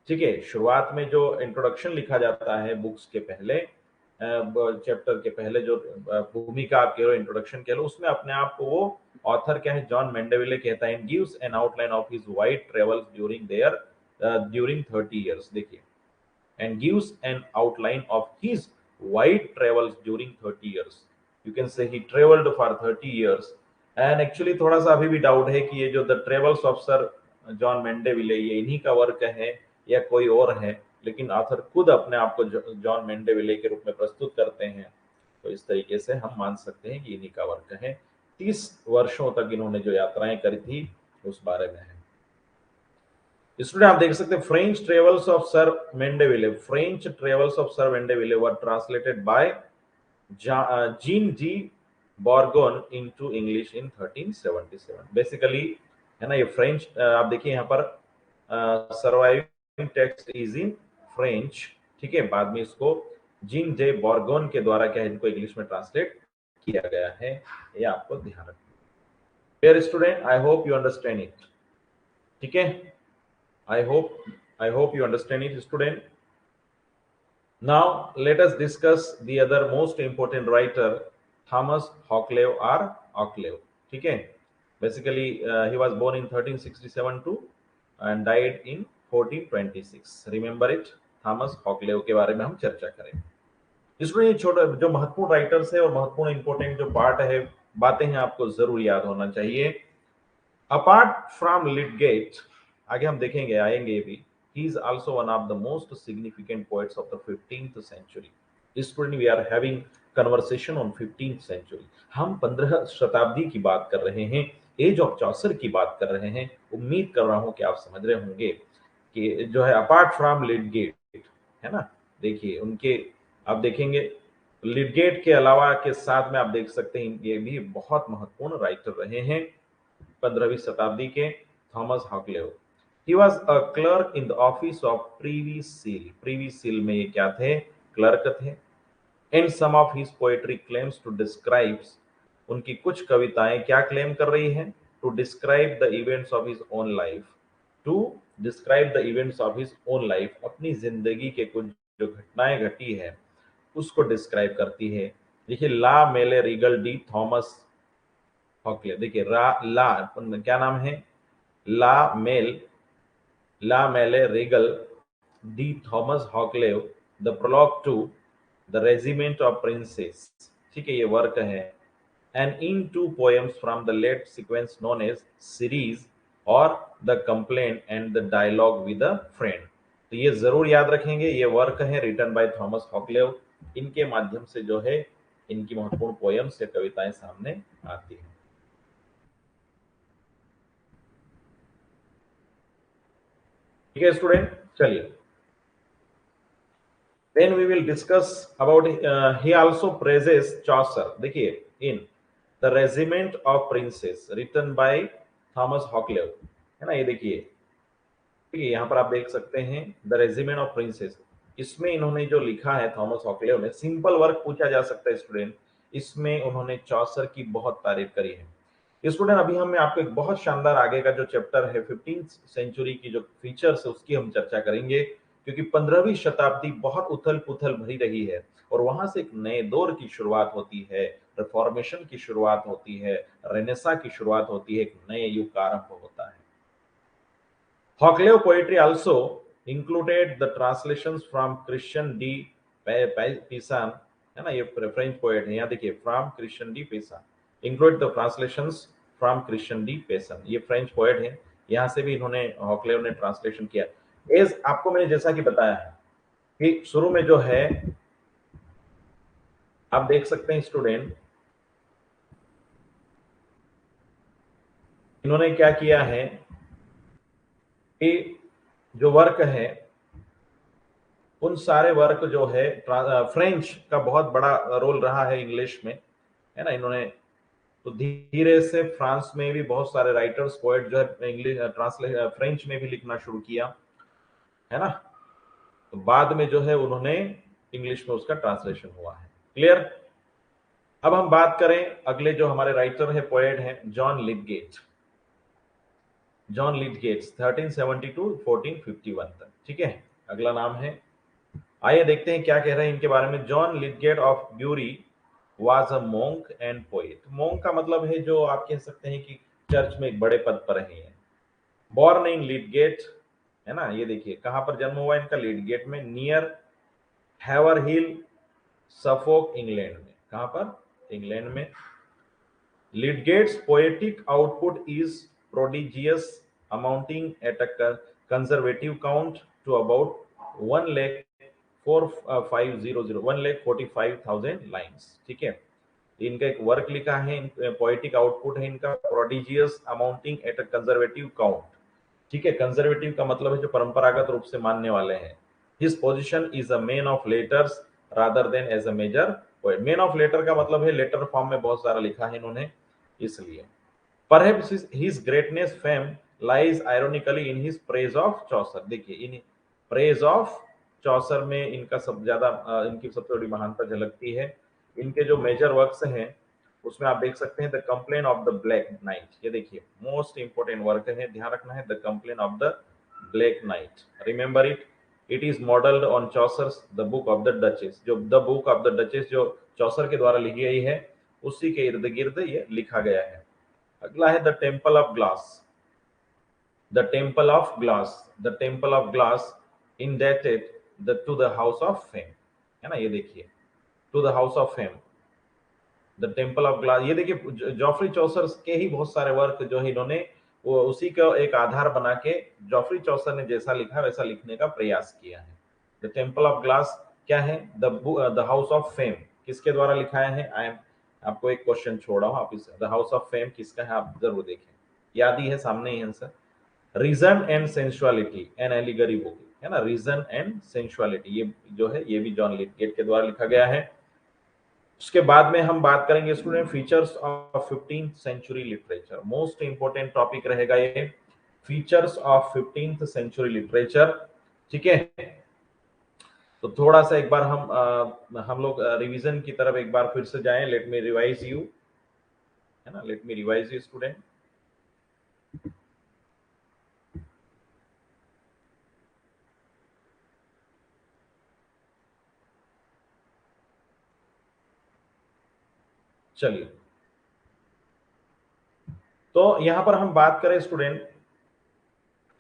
ठीक है, शुरुआत में जो इंट्रोडक्शन लिखा जाता है बुक्स के पहले, चैप्टर के पहले जो भूमिका आप कह लो, इंट्रोडक्शन कह लो, उसमें अपने आप को वो ऑथर क्या है, जॉन मैंडेविले कहता है, gives an outline of his wide travels during 30 years. देखिए, and gives an outline of his wide travels during 30 years. You can say he traveled for 30 years. And actually थोड़ा सा अभी भी doubt है कि ये जो the travels of Sir John Mandeville ये इन्हीं का वर्क है या कोई और है, लेकिन ऑथर खुद अपने आप को जॉन मेंडेविले के रूप में प्रस्तुत करते हैं, तो इस तरीके से हम मान सकते हैं कि इन्हीं का वर्क है। 30 वर्षों तक इन्होंने जो यात्राएं करी थी उस बारे में है। स्टूडेंट आप देख सकते हैं French travels of Sir Mandeville, French travels of Sir Mandeville were translated by Jean G Bourgogne into English in 1377। Basically है ना, ये फ्रेंच आप देखिए यहाँ पर surviving text is in French, ठीक है। बाद में इसको जीन जे बॉर्गोन के द्वारा क्या है इनको इंग्लिश में ट्रांसलेट किया गया है, ये आपको ध्यान रखना। Dear student I hope you understand it, ठीक है। I hope you understand it, student. Now let us discuss the other most important writer, Thomas Hockley or Ockley, ठीक है। Basically he was born in 1367 too and died in 1426. Remember it, Thomas Hockley के बारे में हम चर्चा करें। इसमें ये छोटा जो महत्वपूर्ण राइटर्स है और महत्वपूर्ण इंपोर्टेंट जो पार्ट है बातें हैं आपको जरूर याद होना चाहिए। अपार्ट फ्रॉम लिडगेट, आगे हम देखेंगे आएंगे भी, he is also one of the most significant poets of the 15th century. Student, we are having conversation on 15th century. हम 15 शताब्दी की बात कर रहे हैं, एज ऑफ चौसर की बात कर रहे हैं। उम्मीद कर रहा हूं कि आप समझ रहे होंगे कि जो है अपार्ट फ्रॉम लिडगेट है ना, देखिए उनके आप देखेंगे लिडगेट के अलावा के साथ में आप देख सकते हैं ये भी बहुत महत्वपूर्ण राइटर रहे हैं 15वीं शताब्दी के Thomas Hockley. He was a clerk in the office of Privy Seal. Privy Seal में ये क्या थे, क्लर्क थे। And some of his poetry claims to describe, उनकी कुछ कविताएं क्या क्लेम कर रही हैं, to describe the events of his own life, to describe the events of his own life, अपनी जिंदगी के कुछ जो घटनाएं घटी है उसको डिस्क्राइब करती है। देखिए ला Male Regle de Thomas Hockley, देखिए ला क्या नाम है, La Male Regle de Thomas Hoccleve, the prologue to the regiment of princes, ठीक है, ये वर्क है। And in 2 poems from the late sequence known as series और the complaint and the dialogue with a friend. तो ये जरूर याद रखेंगे, ये वर्क है रिटन बाय थॉमस हॉकले, इनके माध्यम से जो है इनकी महत्वपूर्ण पोएम्स या कविताएं सामने आती हैं। ठीक है स्टूडेंट, चलिए then we will discuss about he also praises Chaucer, देखिए in the regiment of princes written by Thomas Hockley, है ना, ये देखिए ठीक है, यहाँ पर आप देख सकते हैं द रेजिमेंट ऑफ प्रिंसेस, इसमें इन्होंने जो लिखा है थॉमस हॉकले ने, सिंपल वर्क पूछा जा सकता है स्टूडेंट, इसमें उन्होंने चौसर की बहुत तारीफ करी है। स्टूडेंट अभी हम आपको एक बहुत शानदार आगे का जो चैप्टर है 15th सेंचुरी की जो फीचर्स है उसकी हम चर्चा करेंगे, क्योंकि 15वीं शताब्दी बहुत उथल पुथल भरी रही है और वहां से एक नए दौर की शुरुआत होती है, रिफॉर्मेशन की शुरुआत होती है, रेनेसा की शुरुआत होती है, एक नए युग का आरंभ होता है। Hockley poetry also included the translations from Christian D. Pizan, है ना, ये फ्रेंच पोएट है, यहाँ देखिए from Christian de Pisan, include the translations from Christian de Pisan, ये फ्रेंच पोएट है, यहाँ से भी इन्होंने हॉकले ने ट्रांसलेशन किया। एज आपको मैंने जैसा कि बताया है कि शुरू में जो है आप देख सकते हैं स्टूडेंट, इन्होंने क्या किया है कि जो वर्क है उन सारे वर्क जो है फ्रेंच का बहुत बड़ा रोल रहा है इंग्लिश में, है ना, इन्होंने तो धीरे से फ्रांस में भी बहुत सारे राइटर्स पोएट जो है इंग्लिश फ्रेंच में भी लिखना शुरू किया, है ना, तो बाद में जो है उन्होंने इंग्लिश में उसका ट्रांसलेशन हुआ है। क्लियर। अब हम बात करें अगले जो हमारे राइटर है पोएट है जॉन लिडगेट, जॉन लिडगेट्स 1372 1451 तक, ठीक है, अगला नाम है। आइए देखते हैं क्या कह रहे हैं इनके बारे में। John Lydgate of Bury was a monk and poet, monk का मतलब है जो आप कह सकते हैं कि चर्च में एक बड़े पद पर हैं। बॉर्न इन लिडगेट है ना। ये देखिए कहां पर जन्म हुआ इनका, लीडगेट में, नियर हैवर हिल, सफोक, इंग्लैंड में। कहां पर? इंग्लैंड में। Lydgate's poetic output is prodigious, amounting at a conservative count to about 1 lakh 4500 1,45,000 lines. ठीक है, इनका एक वर्क लिखा है, पोएटिक आउटपुट है इनका, prodigious, amounting at a conservative count. ठीक है, कंजर्वेटिव का मतलब है जो परंपरागत रूप से मानने वाले हैं। His position is a man of letters rather than as a major poet. Man of letter का मतलब है लेटर फॉर्म में बहुत सारा लिखा है इन्होंने, इसलिए। Perhaps his greatness fame lies ironically in his praise of Chaucer। देखिए इन praise of Chaucer में इनका सब ज्यादा इनकी सबसे बड़ी महानता झलकती है। इनके जो मेजर वर्क्स हैं उसमें आप देख सकते हैं the complaint of the black knight. ये देखिए मोस्ट इंपोर्टेंट वर्क है, ध्यान रखना है, the complaint of the black knight. Remember it, it is modelled on Chaucer's the book of the duchess. जो the book of the duchess जो Chaucer के द्वारा लिखी गई है उसी के इर्द गिर्द ये लिखा गया है। अगला है the temple of glass. The temple of glass, the temple of glass indebted to the house of fame, है ना। ये देखिए to the house of fame, the temple of glass. ये देखिए जॉफ्री चौसर के ही बहुत सारे वर्क जो है इन्होंने वो उसी का एक आधार बना के जॉफ्री चौसर ने जैसा लिखा वैसा लिखने का प्रयास किया है। द टेम्पल ऑफ ग्लास क्या है? द हाउस ऑफ फेम किसके द्वारा लिखाया है? आई एम आपको एक क्वेश्चन छोड़ रहा हूं, आप इस द हाउस ऑफ फेम किसका है आप जरूर देखें, याद ही है, सामने ही answer. Reason and sensuality an allegory book, है ना। रीजन एंड सेंसुअलिटी ये जो है ये भी जॉन लिथगेट के द्वारा लिखा गया है। उसके बाद में हम बात करेंगे student features of 15th century literature. Most important topic रहेगा ये, features of 15th century literature. ठीक है, तो थोड़ा सा एक बार हम लोग रिवीजन की तरफ एक बार फिर से जाएं। लेट मी रिवाइज यू, है ना, let me revise you student. चलिए, तो यहां पर हम बात करें student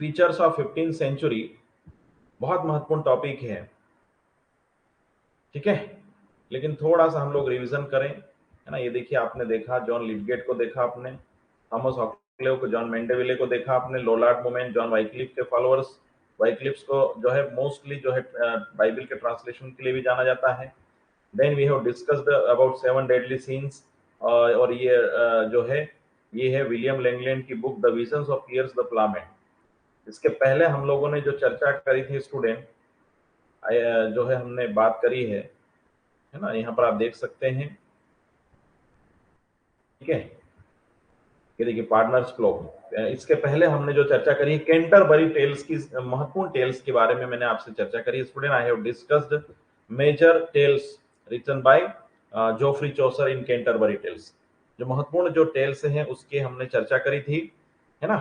features of 15th century, बहुत महत्वपूर्ण टॉपिक है। ठीक है, लेकिन थोड़ा सा हम लोग रिवीजन करें, है ना। ये देखिए आपने देखा जॉन लिथगेट को देखा आपने, थॉमस हॉकले को, जॉन मेंडेविले को देखा आपने, लोलार्ड मूवमेंट, जॉन वाइक्लिफ के फॉलोअर्स। वाइक्लिफ्स को जो है मोस्टली जो है बाइबल के ट्रांसलेशन के लिए भी जाना जाता है। Then we have discussed about 7 deadly sins, और ये जो है ये है विलियम लैंगलैंड की book the visions of Piers the Ploughman. इसके पहले हम लोगों ने जो चर्चा करी थी स्टूडेंट, जो है हमने बात करी है ना, यहाँ पर आप देख सकते हैं। ठीक है, ये देखिए पार्टनर्स क्लब। इसके पहले हमने जो चर्चा करी कैंटरबरी टेल्स की, महत्वपूर्ण टेल्स के बारे में मैंने आपसे चर्चा करी student. I have discussed major tales written by Geoffrey Chaucer in Canterbury Tales. जो महत्वपूर्ण जो टेल्स हैं उसकी हमने चर्चा करी थी, है ना।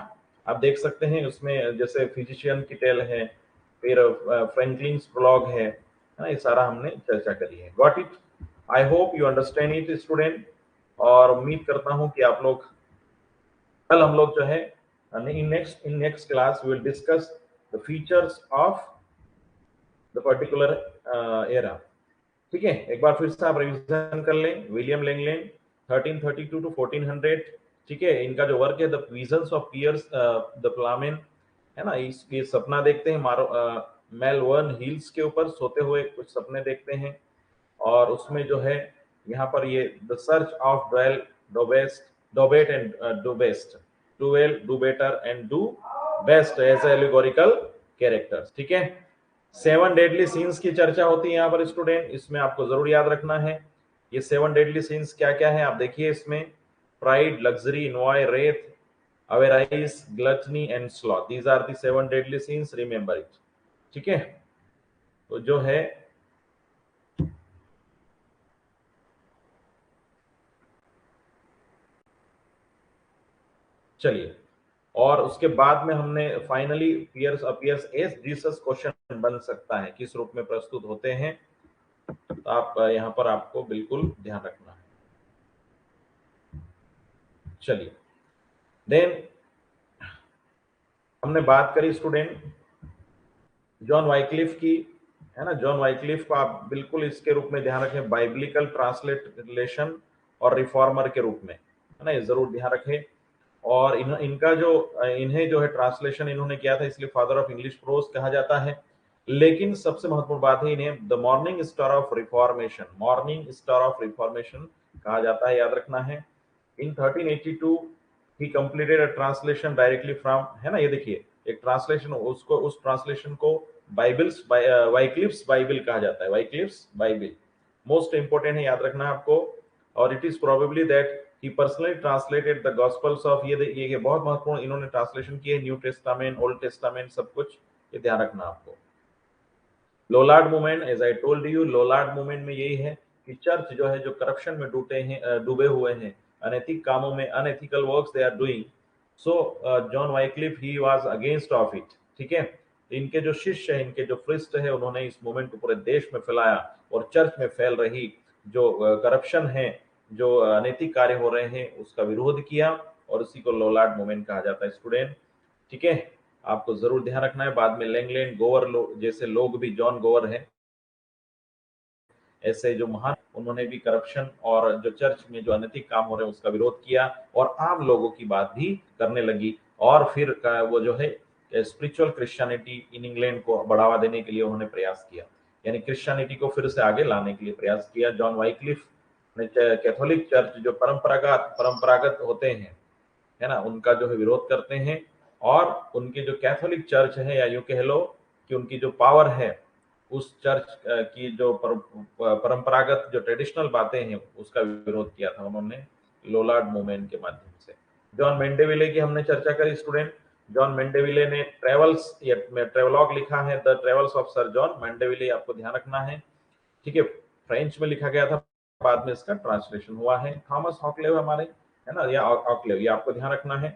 आप देख सकते हैं उसमें जैसे फिजिशियन की टेल है, फिर फ्रैंकलिन्स प्रोलॉग है ना, ये सारा हमने चर्चा करी है। Got it? I hope you understand it student, और उम्मीद करता हूं कि आप लोग, कल हम लोग जो है in next class we will discuss the features of the particular era. ठीक है, एक बार फिर से आप रिवीजन कर लें। William Langland 1332 to 1400। ठीक है, इनका जो वर्क है the visions of Piers the Ploughman, है ना। ये सपना देखते हैं मारो मेलवर्न हिल्स के ऊपर सोते हुए कुछ सपने देखते हैं, और उसमें जो है यहाँ पर ये the search of Dowel Dobest Dobet and do best, do well do better and do best as allegorical characters. ठीक है, 7 डेडली सीन्स की चर्चा होती है यहाँ पर स्टूडेंट, इसमें आपको जरूर याद रखना है। ये 7 डेडली सीन्स क्या क्या है आप देखिए इसमें, pride, luxury, envy, wrath, avarice, gluttony and sloth, these are the 7 deadly sins, remember it. ठीक है, तो जो है चलिए, और उसके बाद में हमने finally Piers appears as Jesus question बन सकता है, किस रूप में प्रस्तुत होते हैं, तो आप यहाँ पर आपको बिल्कुल ध्यान रखना है। चलिए, देन हमने बात करी स्टूडेंट जॉन वाइक्लिफ की, है ना, जॉन वाइक्लिफ को आप बिल्कुल इसके रूप में ध्यान रखें, बाइबलिकल ट्रांसलेशन और रिफॉर्मर के रूप में, है ना, ये जरूर ध्यान रखें। और इनका जो इन्हें जो है ट्रांसलेशन इन्होंने किया था, इसलिए फादर ऑफ इंग्लिश प्रोज कहा जाता है। लेकिन सबसे महत्वपूर्ण बात है, इन्हें the morning star of reformation, morning star of reformation कहा जाता है, याद रखना है। इन 1382 ही completed a translation directly from, है ना, ये देखिए एक ट्रांसलेशन, उसको उस ट्रांसलेशन को बाइबल्स वाइक्लिफ्स बाइबल कहा जाता है, वाइक्लिफ्स बाइबल मोस्ट इंपोर्टेंट है, याद रखना आपको। और it is probably that he personally translated the gospels of, ये बहुत महत्वपूर्ण इन्होंने ट्रांसलेशन किए, न्यू टेस्टामेंट, ओल्ड टेस्टामेंट, सब कुछ, ये ध्यान रखना आपको। Lollard movement, as I told you, Lollard movement में यही है कि चर्च जो है, जो करप्शन में डूबे हुए हैं, अनैतिक कामों में, unethical works they are doing, so John Wycliffe he was against of it, ठीक है। इनके जो शिष्य हैं, इनके जो फ्रिस्ट है, उन्होंने इस मूवमेंट को पूरे देश में फैलाया और चर्च में फैल रही जो करप्शन है, जो अनैतिक कार्य हो रहे हैं, उसका विरोध किया, और उसी को लोलार्ड मूवमेंट कहा जाता है स्टूडेंट, ठीक है। आपको जरूर ध्यान रखना है, बाद में लैंगलैंड गोवर जैसे लोग भी, जॉन गोवर है, ऐसे जो महान, उन्होंने भी करप्शन और जो चर्च में जो अनैतिक काम हो रहे हैं उसका विरोध किया, और आम लोगों की बात भी करने लगी। और फिर वो जो है स्पिरिचुअल क्रिश्चियनिटी इन इंग्लैंड को बढ़ावा देने के लिए उन्होंने प्रयास किया, यानी क्रिश्चियनिटी को फिर से आगे लाने के लिए प्रयास किया। जॉन वाइक्लिफ ने कैथोलिक चर्च जो परंपरागत होते हैं, है ना, उनका जो है विरोध करते हैं, और उनकी जो कैथोलिक चर्च है, या यूं कह लो कि उनकी जो पावर है, उस चर्च की जो परंपरागत जो ट्रेडिशनल बातें हैं, उसका विरोध किया था उन्होंने लोलार्ड मूवमेंट के माध्यम से। जॉन मेंडेविले की हमने चर्चा करी स्टूडेंट। जॉन मेंडेविले ने ट्रेवल्स या ट्रेवलॉग लिखा है, the travels of Sir John Mandeville, आपको ध्यान रखना है, ठीक है। फ्रेंच में लिखा गया था, बाद में इसका ट्रांसलेशन हुआ है। थॉमस हॉकलेव हमारे, है ना, या हॉकलेव, ये आपको ध्यान रखना है।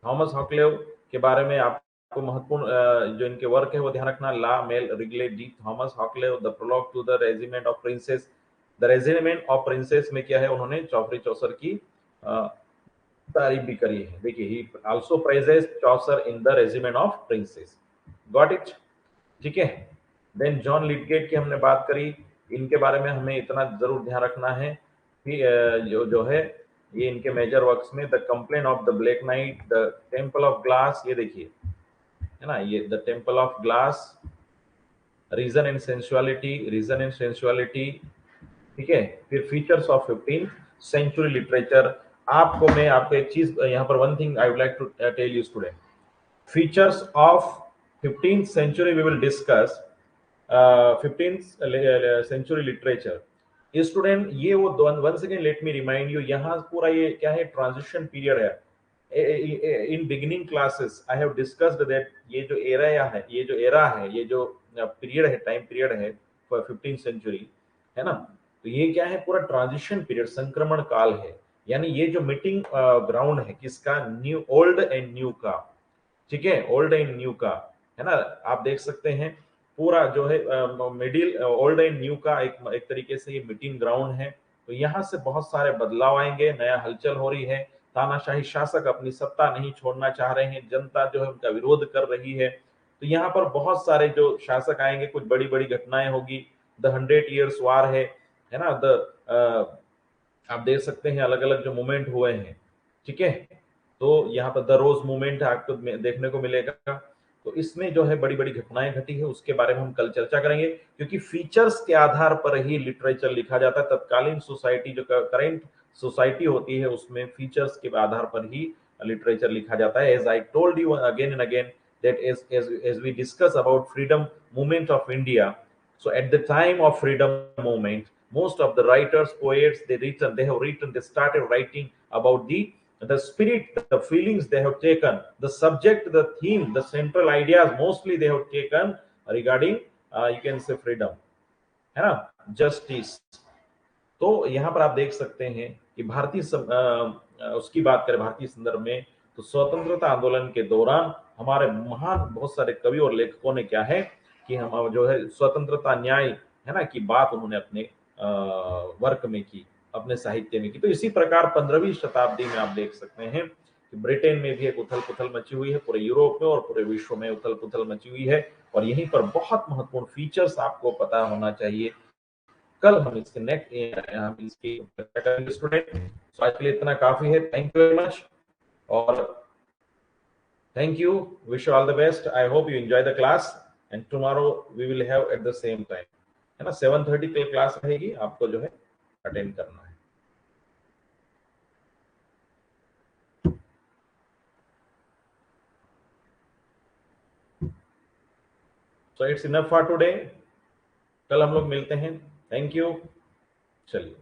थॉमस हॉकलेव के बारे में आपको महत्वपूर्ण जो इनके वर्क है वो ध्यान रखना, La Male Regle de Thomas Hoccleve, the prologue to the regiment of princes. The regiment of princes में क्या है, उन्होंने चौफरी चौसर की तारीफ भी करी है। देखिए, ही also praises Chaucer in the regiment of princess, got it, ठीक है। देन जॉन लिटगेट की हमने बात करी, इनके बारे में हमें इतना जरूर ध्यान रखना है कि जो है ये इनके मेजर वर्क्स में, the complaint of the black knight, the temple of glass, ये देखिए, है ना, ये the temple of glass, reason and sensuality, reason and sensuality, ठीक है। फिर features of 15th century literature. आपको मैं आपको एक चीज यहाँ पर, one thing I would like to tell you student, features of 15th century we will discuss, 15th century literature student. ये वो once again let me remind you, यहाँ पूरा ये क्या है, ट्रांजिशन पीरियड है। In beginning classes I have discussed that ये जो एरा है, ये जो एरा है, ये जो पीरियड है, टाइम पीरियड है फॉर 15th सेंचुरी, है ना, तो ये क्या है, पूरा ट्रांजिशन पीरियड, संक्रमण काल है। यानी ये जो मीटिंग ग्राउंड है किसका, न्यू, ओल्ड एंड न्यू का, ठीक है, ओल्ड एंड न्यू का, है ना। आप देख सकते हैं पूरा जो है मिडिल ओल्ड एंड न्यू का एक तरीके से ये मीटिंग ग्राउंड है। तो यहाँ से बहुत सारे बदलाव आएंगे, नया हलचल हो रही है, तानाशाही शासक अपनी सत्ता नहीं छोड़ना चाह रहे हैं, जनता जो है उनका विरोध कर रही है। तो यहाँ पर बहुत सारे जो शासक आएंगे, कुछ बड़ी बड़ी घटनाएं होगी, द 100 Years वार है ना, आप देख सकते हैं अलग अलग जो मूवमेंट हुए हैं, ठीक है। तो यहाँ पर द रोज मूवमेंट आपको देखने को मिलेगा। तो इसमें जो है बड़ी बड़ी घटनाएं घटी है, उसके बारे में हम कल चर्चा करेंगे, क्योंकि फीचर्स के आधार पर ही लिटरेचर लिखा जाता है। तत्कालीन सोसाइटी, जो करेंट सोसाइटी होती है, उसमें फीचर्स के आधार पर ही लिटरेचर लिखा जाता है। As I told you again and again that as we discuss about freedom movement of India, so at the time of freedom movement, most of the writers, poets, they started writing about the spirit, the feelings they have taken, the subject, the theme, the central ideas, mostly they have taken regarding you can say freedom, है ना, justice। तो यहाँ पर आप देख सकते हैं कि उसकी बात करें भारतीय संदर्भ में, तो स्वतंत्रता आंदोलन के दौरान हमारे महान बहुत सारे कवि और लेखकों ने क्या है कि हम जो है स्वतंत्रता, न्याय, है ना, की बात उन्होंने अपने वर्क में की, अपने साहित्य में की। तो इसी प्रकार 15वीं शताब्दी में आप देख सकते हैं कि ब्रिटेन में भी एक उथल पुथल मची हुई है, पूरे यूरोप में और पूरे विश्व में उथल पुथल मची हुई है। और यहीं पर बहुत महत्वपूर्ण फीचर्स आपको पता होना चाहिए। कल हम इसके नेक्स्ट हम इसकी चर्चा करेंगे स्टूडेंट। तो आज के लिए इतना काफी है। थैंक यू वेरी मच और thank you. Wish you all the best. I hope you enjoy the class and tomorrow we will have at the same time, है ना, 7:30 पे क्लास रहेगी, आपको जो है अटेंड करना है। So it's enough for today. कल हम लोग मिलते हैं। Thank you. चलिए।